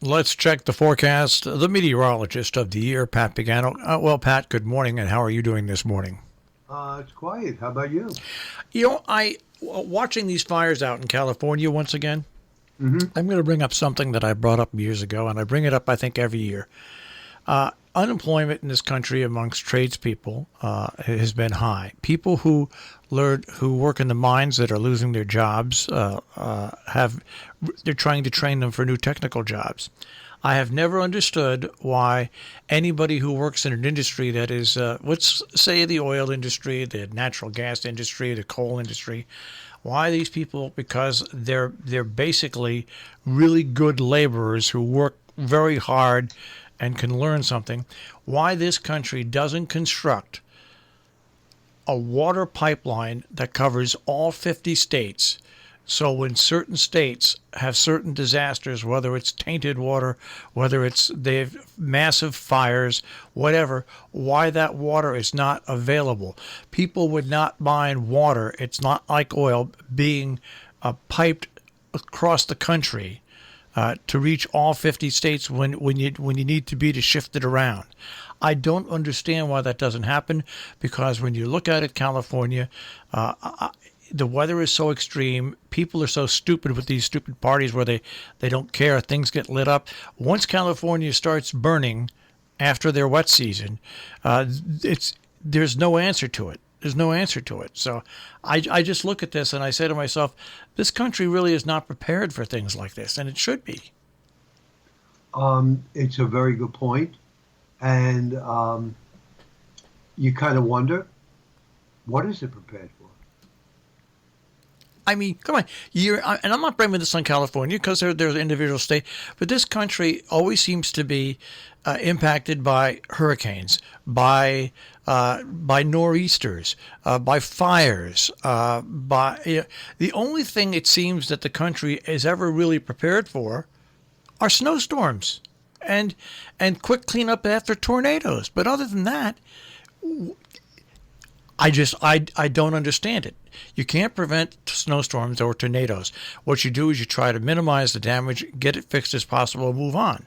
Let's check the forecast. The meteorologist of the year, Pat Pagano. Well, Pat, good morning, and how are you doing this morning? It's quiet. How about you? I watching these fires out in California once again. Mm-hmm. I'm going to bring up something that I brought up years ago, and I bring it up, I think, every year. Unemployment in this country amongst tradespeople has been high. People who work in the mines that are losing their jobs they're trying to train them for new technical jobs. I have never understood why anybody who works in an industry that is, let's say, the oil industry, the natural gas industry, the coal industry, why these people, because they're basically really good laborers who work very hard and can learn something, why this country doesn't construct a water pipeline that covers all 50 states. So when certain states have certain disasters, whether it's tainted water, whether they have massive fires, whatever, why that water is not available. People would not mind water. It's not like oil being piped across the country to reach all 50 states when you need to shift it around. I don't understand why that doesn't happen, because when you look at it, California, the weather is so extreme. People are so stupid with these stupid parties where they don't care. Things get lit up. Once California starts burning after their wet season, there's no answer to it. There's no answer to it. So I just look at this and I say to myself, this country really is not prepared for things like this, and it should be. It's a very good point, and you kind of wonder, what is it prepared for? I mean, come on. And I'm not blaming this on California because there's individual state, but this country always seems to be impacted by hurricanes, by nor'easters, by fires. The only thing it seems that the country is ever really prepared for are snowstorms and quick cleanup after tornadoes. But other than that, I don't understand it. You can't prevent snowstorms or tornadoes. What you do is you try to minimize the damage, get it fixed as possible, and move on.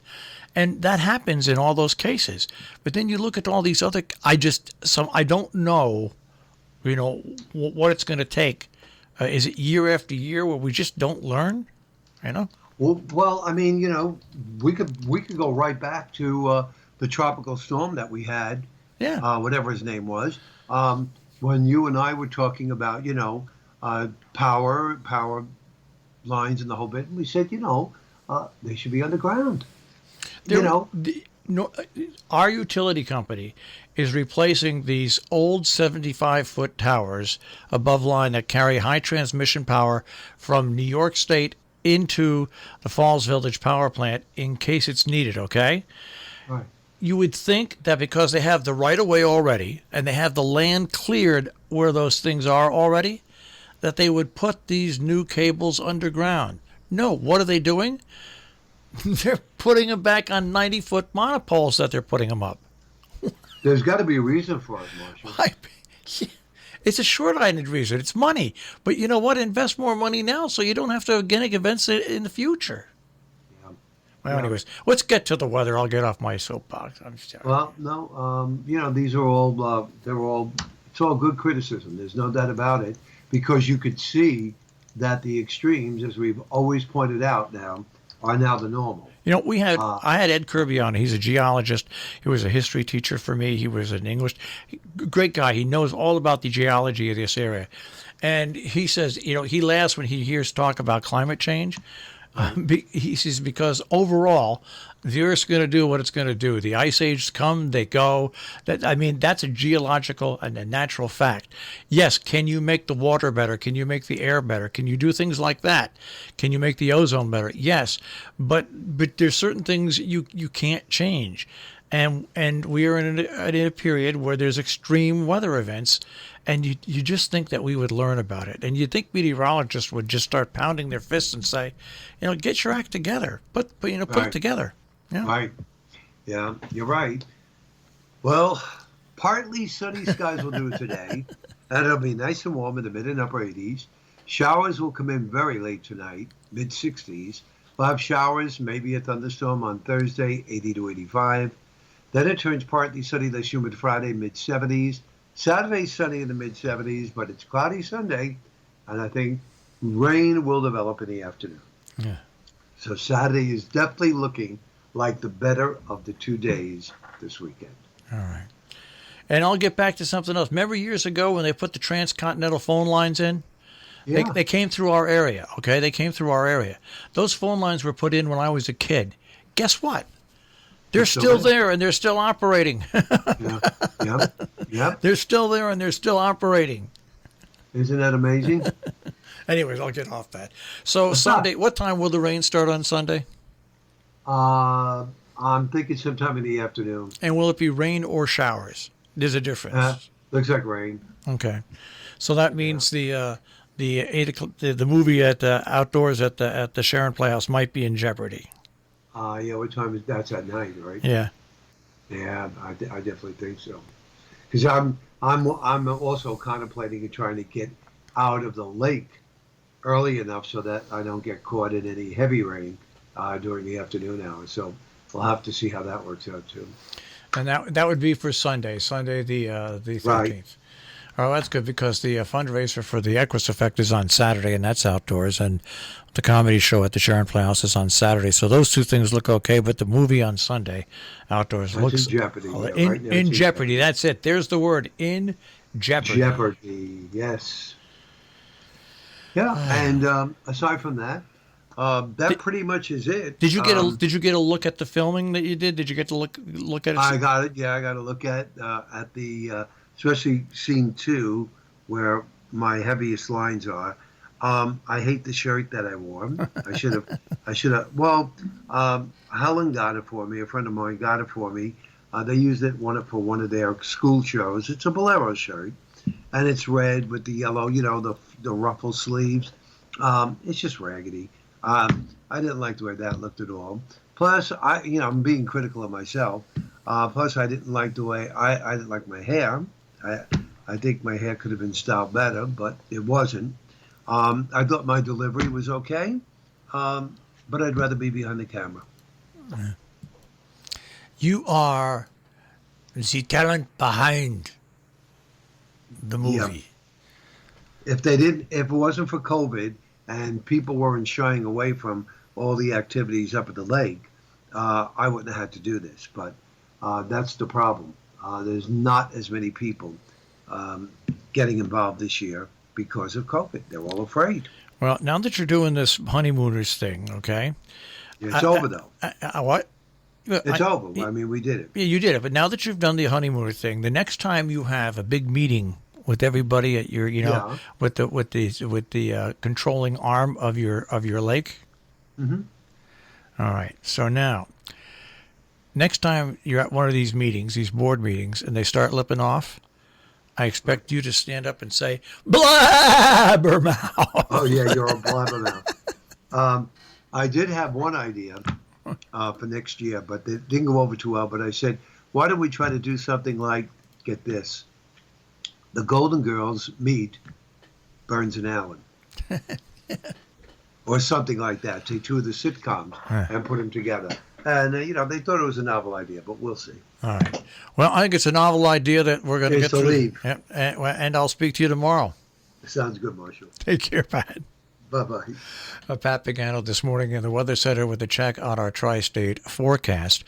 And that happens in all those cases. But then you look at all these other. I don't know, what it's going to take. Is it year after year where we just don't learn? Well, I mean, we could go right back to the tropical storm that we had. Yeah. Whatever his name was. When you and I were talking about, power lines and the whole bit, and we said, they should be underground. Our utility company is replacing these old 75-foot towers above line that carry high transmission power from New York State into the Falls Village power plant in case it's needed, okay? Right. You would think that because they have the right-of-way already and they have the land cleared where those things are already, that they would put these new cables underground. No, what are they doing? They're putting them back on 90-foot monopoles that they're putting them up. There's got to be a reason for it, Marshall. It's a short-sighted reason. It's money. But you know what? Invest more money now so you don't have to get events in the future. Well, anyways, let's get to the weather. I'll get off my soapbox. I'm sorry. Well, no, these are all, it's all good criticism. There's no doubt about it, because you could see that the extremes, as we've always pointed out now, are now the normal. I had Ed Kirby on. He's a geologist. He was a history teacher for me. He was an English, great guy. He knows all about the geology of this area. And he says, he laughs when he hears talk about climate change. He says because overall, the Earth's going to do what it's going to do. The ice ages come, they go. That's a geological and a natural fact. Yes, can you make the water better? Can you make the air better? Can you do things like that? Can you make the ozone better? Yes, but there's certain things you can't change. And we are in a period where there's extreme weather events, and you just think that we would learn about it. And you'd think meteorologists would just start pounding their fists and say, get your act together. Put it together. Yeah. Right. Yeah, you're right. Well, partly sunny skies will do it today, and it'll be nice and warm in the mid and upper 80s. Showers will come in very late tonight, mid 60s. We'll have showers, maybe a thunderstorm on Thursday, 80 to 85. Then it turns partly sunny, less humid Friday, mid-70s. Saturday, sunny in the mid-70s, but it's cloudy Sunday, and I think rain will develop in the afternoon. Yeah. So Saturday is definitely looking like the better of the 2 days this weekend. All right. And I'll get back to something else. Remember years ago when they put the transcontinental phone lines in? Yeah. They came through our area, okay? They came through our area. Those phone lines were put in when I was a kid. Guess what? They're still there, and they're still operating. Yeah. Yep. They're still there, and they're still operating. Isn't that amazing? Anyways, I'll get off that. So Sunday, what time will the rain start on Sunday? I'm thinking sometime in the afternoon. And will it be rain or showers? There's a difference. Looks like rain. Okay. So that means the movie at the outdoors at the Sharon Playhouse might be in jeopardy. Yeah, what time is that's at night, right? Yeah. Yeah, I definitely think so. Because I'm also contemplating trying to get out of the lake early enough so that I don't get caught in any heavy rain during the afternoon hours. So we'll have to see how that works out too. And that would be for Sunday the 13th. Right. Oh, that's good because the fundraiser for the Equus Effect is on Saturday, and that's outdoors, and the comedy show at the Sharon Playhouse is on Saturday. So those two things look okay, but the movie on Sunday outdoors looks in jeopardy. In jeopardy. That's it. There's the word, in jeopardy. Jeopardy. Yes. Yeah, and aside from that, that pretty much is it. Did you get a look at the filming that you did? Did you get to look at it? I got it. Yeah, I got to look at the especially scene 2 where my heaviest lines are. I hate the shirt that I wore. I should have. Well, Helen got it for me. A friend of mine got it for me. They used it for one of their school shows. It's a bolero shirt, and it's red with the yellow. The ruffle sleeves. It's just raggedy. I didn't like the way that looked at all. Plus, I'm being critical of myself. Plus, I didn't like the way I didn't like my hair. I think my hair could have been styled better, but it wasn't. I thought my delivery was okay, but I'd rather be behind the camera. You are the talent behind the movie. Yeah. If it wasn't for COVID and people weren't shying away from all the activities up at the lake, I wouldn't have had to do this. But that's the problem. There's not as many people getting involved this year because of COVID. They're all afraid. Well, now that you're doing this honeymooners thing, okay? It's over, though. What? It's over. I mean, we did it. Yeah, you did it. But now that you've done the honeymooner thing, the next time you have a big meeting with everybody at your, with the controlling arm of your lake. Mm-hmm. All right. So now, next time you're at one of these meetings, these board meetings, and they start lipping off, I expect you to stand up and say, "Blabbermouth." Oh yeah, you're a blabbermouth. I did have one idea for next year, but it didn't go over too well. But I said, why don't we try to do something like, get this, the Golden Girls meet Burns and Allen. Or something like that. Take two of the sitcoms and put them together. And, they thought it was a novel idea, but we'll see. All right. Well, I think it's a novel idea that we're going to get to leave. Yep. And I'll speak to you tomorrow. Sounds good, Marshall. Take care, Pat. Bye-bye. Pat Pagano this morning in the Weather Center with a check on our tri-state forecast.